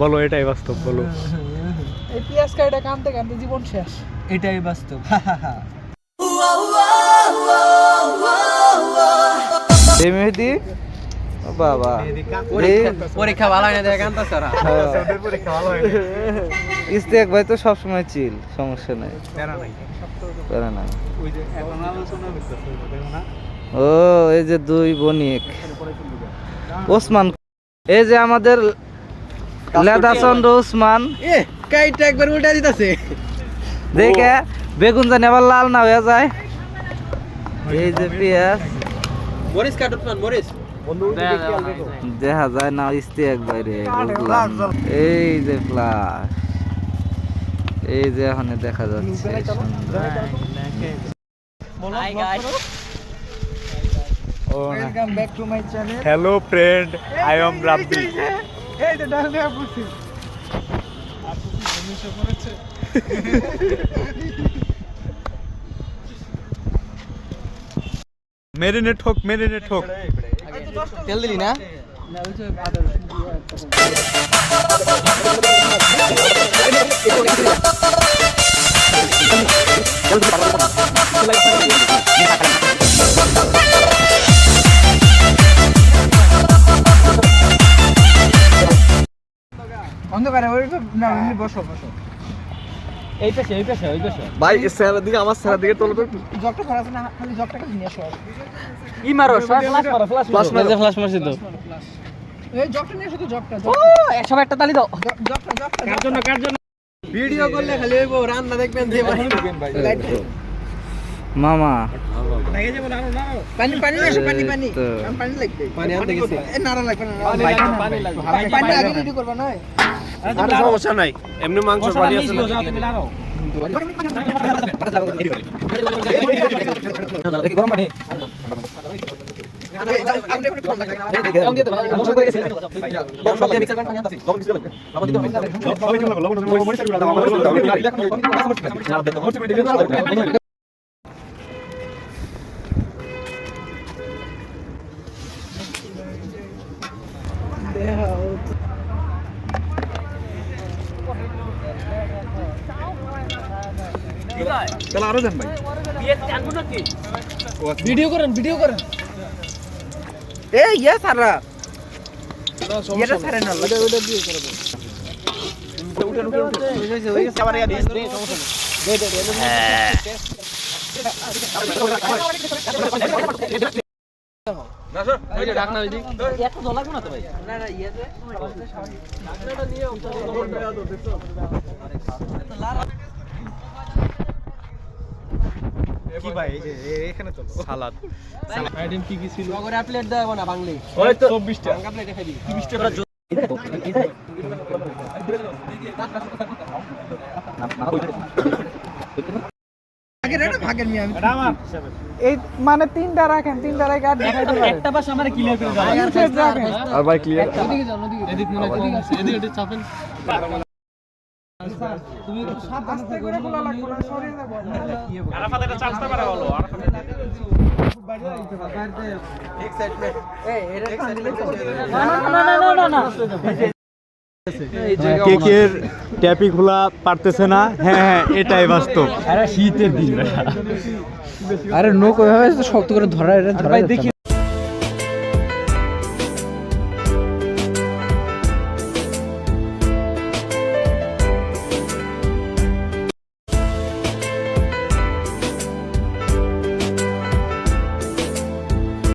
বলো এটাই বাস্তব, বলো। এই পিয়াজ কাইটা কানতে কানতে জীবন শেষ, এটাই বাস্তব। মেহেদি বাবা পরীক্ষা ভালো হয় না দেখে কানতাছ ওরা। ইস্তেক ভাই তো সবসময় চিল, সমস্যা নাই, প্যারা নাই। ও এই যে দুই বণিক ওসমান, এই যে আমাদের লেদাচন্দ্র ওসমান, কাইটা একবার উল্টা দিতেছে দেখে বেগুন জানি আবার লাল না হয়ে যায়। এই যে পেঁয়াজ মরিচ কাট উসমান, মরিচ দেখা যায় না, ইস্তেক বাইরে বুঝলাম না। এই যে ফ্লাশ, এই যে এখানে দেখা যাচ্ছে welcome back to my channel. Hello friend, I am Rabbi. এই তো ডাল দেয়া পড়ছি আপু কি জিনিসও করেছে। মেরিনেট হোক, মেরিনেট হোক। তেল দিলি না? না ওই যে আদা অন্ধকারে ওই না, এমনি বসো বসো। এই পাশে, এই পাশে, ওই পাশে। ভাই স্যারের দিকে, আমার স্যারের দিকে তোলো তো একটু। জগটা খরচ না, খালি জগটাকে নিয়ে আসো। ই মারো, ফ্লাশ মারো, ফ্লাশ মারো। ফ্লাশ মারছি তো। এই জগটা নিয়ে আসো তো, জগটা ও, সবাই একটা তালি দাও। জগটা জগটা কার জন্য, কার জন্য? ভিডিও করলে খালি হইবো, রান্না দেখবেন যে মামা। পানি পানি এসো, পানি পানি পানি লাগবে। পানি আনতে গেছি। এ নাড়া লাগবে না, পানি লাগবে। পানি আগে রেডি করবা না। আর সমস্যা নাই, এমনি মাংস পানি আছে না। তাহলে আরো দেন ভাই। ভিডিও করেন, ভিডিও করেন। এই ইয়া সারা এটা ছাড়েন না, ওটা দিয়ে করব। উঠে হয়ে গেছে আবার দিস রে, সমস্যা নেই। দে ওই যে ঢাকনা ওই দিক। এত জল লাগবে না তো ভাই? না না, ইয়েতে ঢাকনাটা নিয়ে কি ভাই, এই যে এখানে চলো। সালাদ আইটেম কি কি ছিল? ওরে প্লেট দাও না বাংলি। ওই তো 24 টা। ভাঙা প্লেট দেখাই দিবি। 30 টাকা। আগে রেডি ভাগেন নিয়ে আমি। এটা আমার এই মানে তিনটা রাখেন, তিনটা রেখে আর দেখাইতে পারেন। একটা বাস আমারে ক্লিয়ার করে দাও। আর ফেস রাখেন। আর ভাই ক্লিয়ার। ওদিকে যান, ওদিকে যান। এদিক মনে কম আছে। এদিকে চাপেন। তুমি একটু সাবধানে করে খোলা লাগবে না, সরিয়ে দেব। আরাফাত এটা চাপতে পারে বলো। আরাফাত এক্সাইটমেন্ট। এই এর না। কেকের ট্যাপি খোলা পারতেছে না। হ্যাঁ, এটাই বাস্তব। আরে শীতের দিন। আরে নোক ওইভাবে শক্ত করে ধরা, এটা ধরা। দেখি